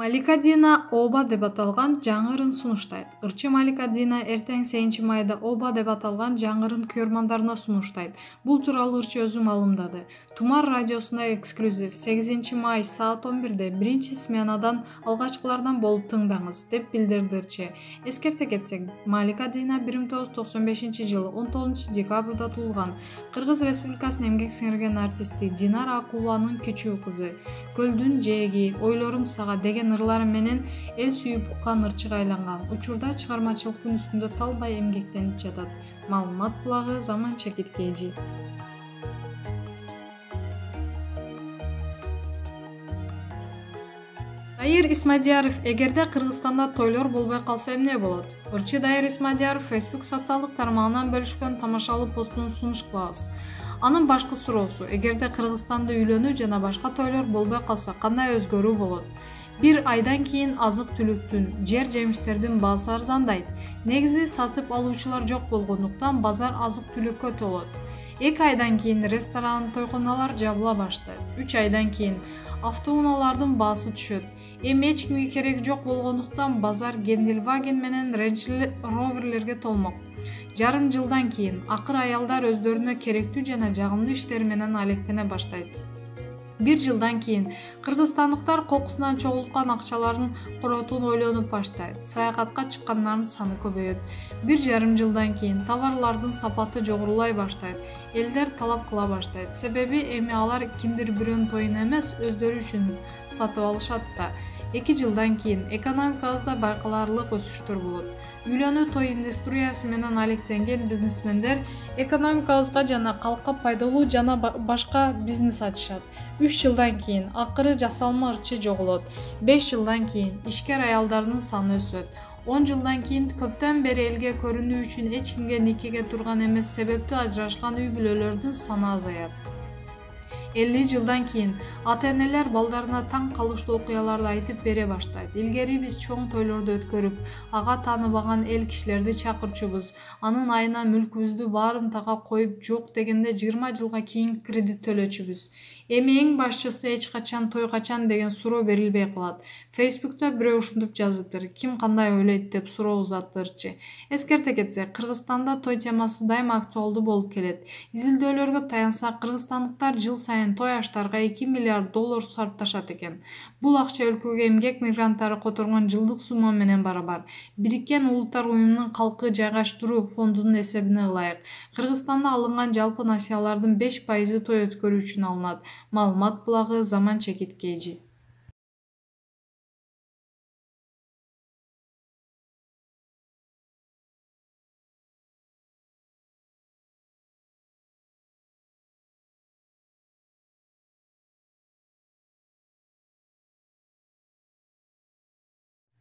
Малика Дина Оба деп аталган жаңырын сунуштайт. Ырчы Малика Дина эртең 8 майда Оба деп аталган жаңырын көрмандарына сунуштайт. Бул тууралуу ырчы өзү маалымдады. Тумар радиосунда эксклюзив 8 май саат 11-де биринчи сменадан алгачкылардан болуп тыңдаңыз деп билдирди ырчы. Эскерте кетсек, Малика Дина 1995-жылы 19 декабрда туулган. Кыргыз Республикасынын эмгек сиңирген артисти Динара Акулованын кичүү кызы. Көлдүн жээги, ойлорум сага деген ырлары менен эл сүйүп уккан ырчыга айланган. Учурда чыгармачылыктын үстүндө талбай эмгектенип жатат. Маалымат булагы Заман Чекиткейжи. Дайыр Исмадияров: эгерде Кыргызстанда тойлор болбой калса эмне болот? Ырчы Дайыр Исмадияров Facebook социалдык тармагынан бөлүшкөн тамашалуу постун сунуш кылабыз. Анын башкы суроосу: эгерде Кыргызстанда үйлөнүү жана башка тойлор болбой калса кандай өзгөрүү болот? Bir aydan keyin azık-түлүктүн, жер-жемиштердин баасы арзандайт. Негизи сатып алуучулар жок болгондуктан базар азык-түлүккө толот. 2 aydan keyin ресторан, тойконалар жабыла баштайт. 3 aydan keyin автоунаалардын баасы түшөт. Эми эч кимге кереги жок болгондуктан базар Генделваген менен Range Rover'лерге толмок. Жарым жылдан кийин акыр аялдар өздөрүнө керектүү жана жагымдуу иштери менен алектене баштайт. 1 жылдан кийин кыргызстандыктар кокусунан чогулткан акчаларын коротууну ойлонуп баштайт. Саякатка чыккандардын саны көбөйөт. 1,5 жылдан кийин товарлардын сапаты жогорулай баштайт. Элдер талап кыла баштайт. Себеби эми алар кимдир бирөөнүн тоюн эмес, өздөрү үчүн сатып алышат да. 2 жылдан кийин экономикабызда байкаларлык өсүштөр болот. Үйлөнүү той индустриясы менен алектенген бизнесмендер экономикабызга жана калкка пайдалуу жана башка бизнес ачышат. 3 жылдан кийин акыры жасалма ырчы жоголот. 5 жылдан кийин ишкер аялдардын саны өсөт. 10 жылдан кийин көптөн бери элге көрүнүү үчүн эч кимге никеге турган эмес себептүү ажырашкан үй бүлөлөрдүн саны азаят. 50 жылдан кийин ата-энелер балдарына таң калыштуу окуяларды айтып бере баштайт. Илгери биз чоң тойлорду өткөрүп, ага тааныбаган эл кишилерди чакырчубуз. Анын айына мүлкүбүздү барымтага коюп, жок дегенде 20 жылга кийин кредит төлөчүбүз. Эми эң башчысы эч качан той качан деген суроо берилбей калат. Facebook'та бирөө ушинтип жазыптыр. Ким кандай ойлойт деп суроо узатты ырчы. Эскерте кетсек, Кыргызстанда той темасы дайыма актуалдуу болуп келет. Изилдөөлөргө таянсак, кыргызстандыктар жыл сайын той аштарга $2 миллиард сарпташат экен. Бул акча өлкөгө эмгек мигранттары которгон жылдык сумма менен барабар. Бириккен Улуттар уюмунун калкы жайгаштыруу фондунун эсебине ылайык. Кыргызстанда алынган жалпы насыялардын 5% той өткөрүү үчүн алынат. Маалымат булагы Заман Чекиткейжи.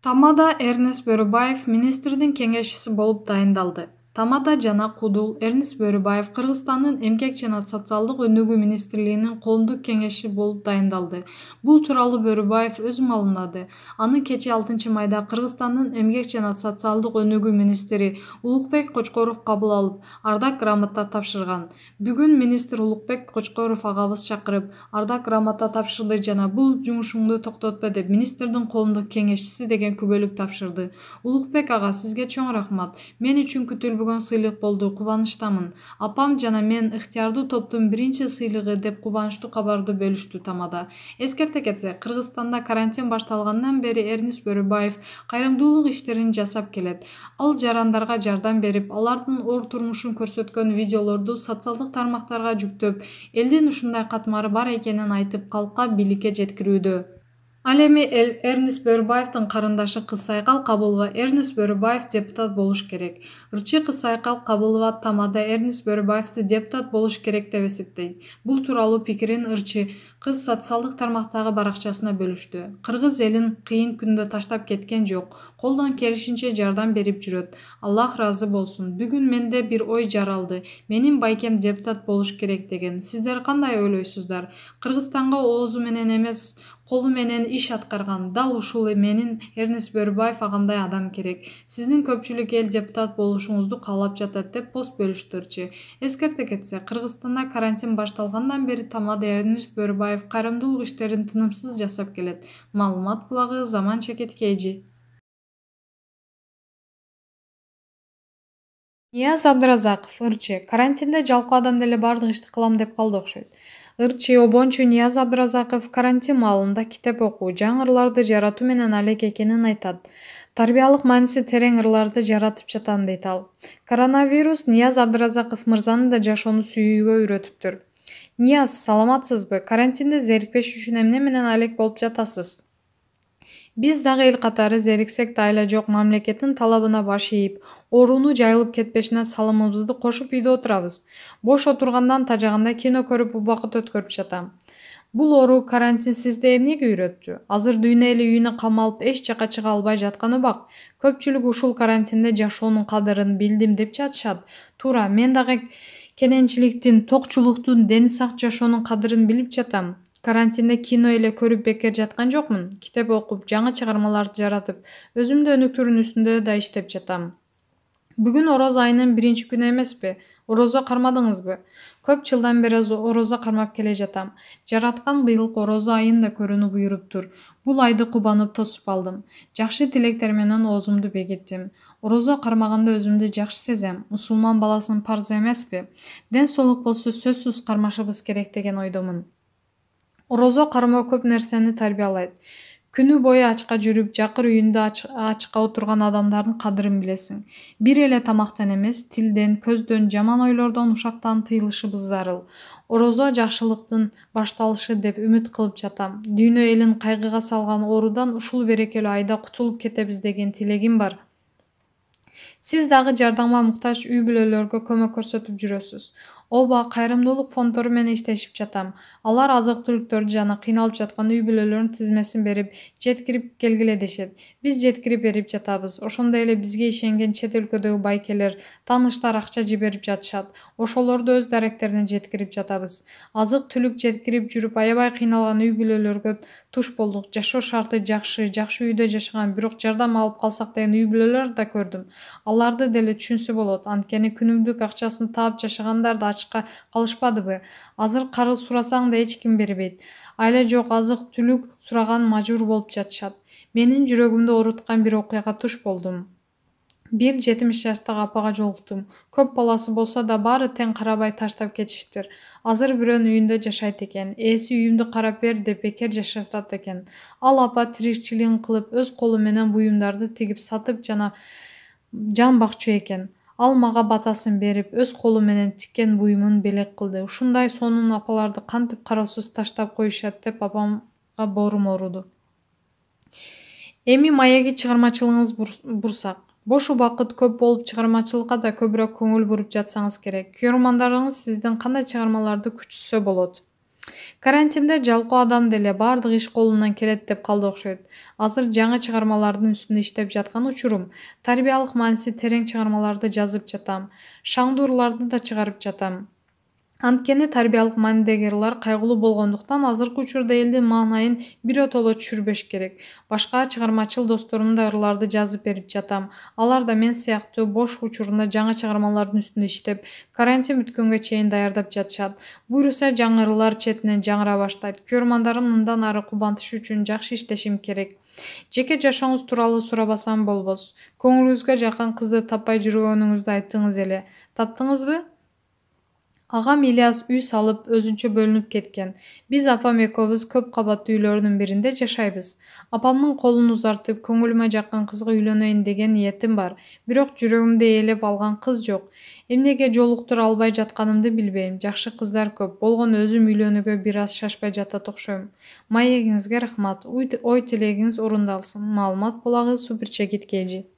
Тамада Эрнест Бөрүбаев министрдин кеңешчиси болуп дайындалды. Тамада жана Кудул Эрнест Бөрүбаев Кыргызстандын эмгек жана социалдык өнүгүү министрлигинин коомдук кеңешчиси болуп дайындалды. Бул тууралуу Бөрүбаев өзү маалымдады. Аны кечээ 6 майда Кыргызстандын эмгек жана социалдык өнүгүү министри Улукбек Кочкоров кабыл алып, ардак грамота тапшырган. Бүгүн министр Улукбек Кочкоров агабыз чакырып, ардак грамота тапшырды жана бул жумушуңду токтотпо деп министрдин коомдук кеңешчиси деген күбөлүк тапшырды. Улукбек ага, сизге чоң рахмат. Мен үчүн күтүлбөгөн сыйлык болду, кубанычтамын. Апам жана мен ыктыярдуу топтун биринчи сыйлыгы деп кубанычтуу кабарды бөлүштү Тамада. Эскерте кетсек, Кыргызстанда карантин башталгандан бери Эрнест Бөрүбаев кайрымдуулук иштерин жасап келет. Ал жарандарга жардам берип, алардын оор турмушун көрсөткөн видеолорду социалдык тармактарга жүктөп, элдин ушундай катмары бар экенин айтып, калкка бийликке жеткирүүдө. Ал эми Эрнест Бөрүбаевдин карындашы Кыз Айкал Кабылова Эрнест Бөрүбаев депутат болуш керек. Ырчы Кыз Айкал Кабылова Тамада Эрнест Бөрүбаевди депутат болуш керек деп эсептейт. Бул тууралуу пикирин ырчы кыз социалдык тармактагы баракчасына бөлүштү. Кыргыз элин кыйын күндө таштап кеткен жок. Колдон келишинче жардам берип жүрөт. Аллах разы болсун. Бүгүн менде бир ой жаралды. Менин байкем депутат болуш керек деген. Сиздер кандай ойлойсуздар? Кыргызстанга оозу менен эмес, колу менен иш аткарган. Дал ушул менин Эрнест Бөрүбаев агамдай адам керек. Сиздин көпчүлүк эл депутат болушуңузду каалап жатат деп пост бөлүштүрчү. Эскерте кетсе, Кыргызстанда карантин башталгандан бери тамада Эрнест Бөрүбаев кайрымдуулук иштерин тынымсыз жасап келет. Маалымат булагы Заман Чекеткейжи. Нияз Абдыразаков, ырчы. Карантинде жалпы адам деле бардык ишти кылам деп калды окшойт. Ырчы обончу Нияз Абдыразаков карантин маалында китеп окуу, жаңы ырларды жаратуу менен алек экенин айтат. Тарбиялык мааниси терең ырларды жаратып жатам дейт ал. Коронавирус Нияз Абдыразаков мырзаны да жашоону сүйүүгө үйрөтүптүр. Нияз, саламатсызбы? Карантинде зерикпеш үчүн эмне менен алек болуп жатасыз? Биз дагы эл катары зериксек да айла жок мамлекеттин талабына баш ийип, орууну жайылып кетпешине салымыбызды кошуп үйдө отурабыз. Бош отургандан тажаганда кино көрүп убакыт өткөрүп жатам. Бул оору карантин сизди эмнеге үйрөттү? Азыр дүйнө эли үйүнө камалып эч жака чыга албай жатканы бак. Көпчүлүк ушул карантинде жашоонун кадырын билдим деп жатышат. Туура, мен дагы кененчиликтин, токчулуктун, дени сак жашоонун кадырын билип жатам. Карантинде кино эле көрүп бекер жаткан жокмун. Китеп окуп, жаңы чыгармаларды жаратып, өзүмдү өнүктүрүүнүн үстүндө да иштеп жатам. Бүгүн орозо айынын 1-күнү эмеспи? Орозо кармадыңызбы? Көп жылдан бери орозо кармап келе жатам. Жараткан быйылкы орозо айын да көрүүнү буйруптур. Бул айды кубанып тосуп алдым. Жакшы тилектер менен оозумду бекиттим. Орозо кармаганда өзүмдү жакшы сезем. Мусулман баласынын парзы эмеспи? Ден соолук болсо сөзсүз кармашыбыз керек деген ойдомун. Орозо кармоо көп нерсени тарбиялайт. Күнү бою ачка жүрүп, жакыр үйүндө ачка отурган адамдардын кадырын билесиң. Бир эле тамактан эмес, тилден, көздөн, жаман ойлордон, ушактан тыйылышыбыз зарыл. Орозо жакшылыктын башталышы деп үмүт кылып жатам. Дүйнө элин кайгыга салган оорудан ушул берекелүү айда кутулуп кетебиз деген тилегим бар. Сиз дагы жардамга муктаж үй бүлөлөргө көмөк көрсөтүп жүрөсүз. Ооба, кайрымдуулук фонддору менен иштешип жатам. Алар азык-түлүктөрдү жана кыйналып жаткан үй бүлөлөрдүн тизмесин берип, жеткирип келгиле дешет. Биз жеткирип берип жатабыз. Ошондой эле бизге ишенген чет өлкөдөгү байкелер, тааныштар акча жиберип жатышат. Ошолорду өз даректерине жеткирип жатабыз. Азык-түлүк жеткирип жүрүп аябай кыйналган үй бүлөлөргө туш болдук. Жашоо шарты жакшы үйдө жашаган, бирок жардам алып калсак деген үй бүлөлөрдү да көрдүм. Аларды деле түшүнсө болот. Анткени күнүмдүк акчасын таап жашагандар да ачка калышпадыбы? Азыр карыз сурасаң да эч ким бербейт. Айла жок азык-түлүк сураган мажбур болуп жатышат. Менин жүрөгүмдү ооруткан бир окуяга туш болдум. Бир 70 жаштагы апага жолуктум. Көп баласы болсо да баары тең карабай таштап кетишиптир. Азыр бирөөнүн үйүндө жашайт экен. Ээси үйүмдү карап бер деп бекер жашатат экен. Ал апа тирикчилигин кылып, өз колу менен буюмдарды тигип сатып жана жан бакчу экен. Ал мага батасын берип, өз колу менен тиккен буюмун белек кылды. Ушундай сонун апаларды кантип кароосуз таштап коюшат деп апамга боорум ооруду. Эми маеги чыгармачылыгыңыз бурсак. Бош убакыт көп болуп чыгармачылыкка да көбүрөөк көңүл буруп жатсаңыз керек. Көрөрмандарыңыз сиздин кандай чыгармаларды күтүшсө болот? Карантинде жалкоо адам деле бардык иш колунан келет деп калды окшойт. Азыр жаңы чыгармалардын үстүндө иштеп жаткан учурум. Тарбиялык мааниси терең чыгармаларды жазып жатам. Шаңдуу ырларды да чыгарып жатам. Анткени тарбиялык маанидеги ырлар кайгылуу болгондуктан азыркы учурда элдин маанайын биротоло түшүрбөш керек. Башка чыгармачыл досторума да ырларды жазып берип жатам. Алар да мен сыяктуу бош учурунда жаңы чыгармалардын үстүндө иштеп, карантин бүткөнгө чейин даярдап жатышат. Буюрса жаңы ырлар четинен жаңыра баштайт. Көрөрмандарым мындан ары кубантышы үчүн жакшы иштешим керек. Жеке жашооңуз тууралуу сурабасам болбос. Көңүлүңүзгө жакын кызды таппай жүргөнүңүздү айттыңыз эле. Таптыңызбы? Агам Ильяс үй салып, өзүнчө бөлүнүп кеткен. Биз апам экөөбүз көп кабаттуу үйлөрдүн биринде жашайбыз. Апамдын колун узартып, көңүлүмө жаккан кызга үйлөнөйүн деген ниетим бар. Бирок жүрөгүмдө ээлеп алган кыз жок. Эмнеге жолуктура албай жатканымды билбейм. Жакшы кыздар көп. Болгону өзүм үйлөнүүгө бир аз шашпай жатат окшойм. Маегиңизге рахмат. Ой тилегиңиз орундалсын. Маалымат булагы Супер Чекиткейжи.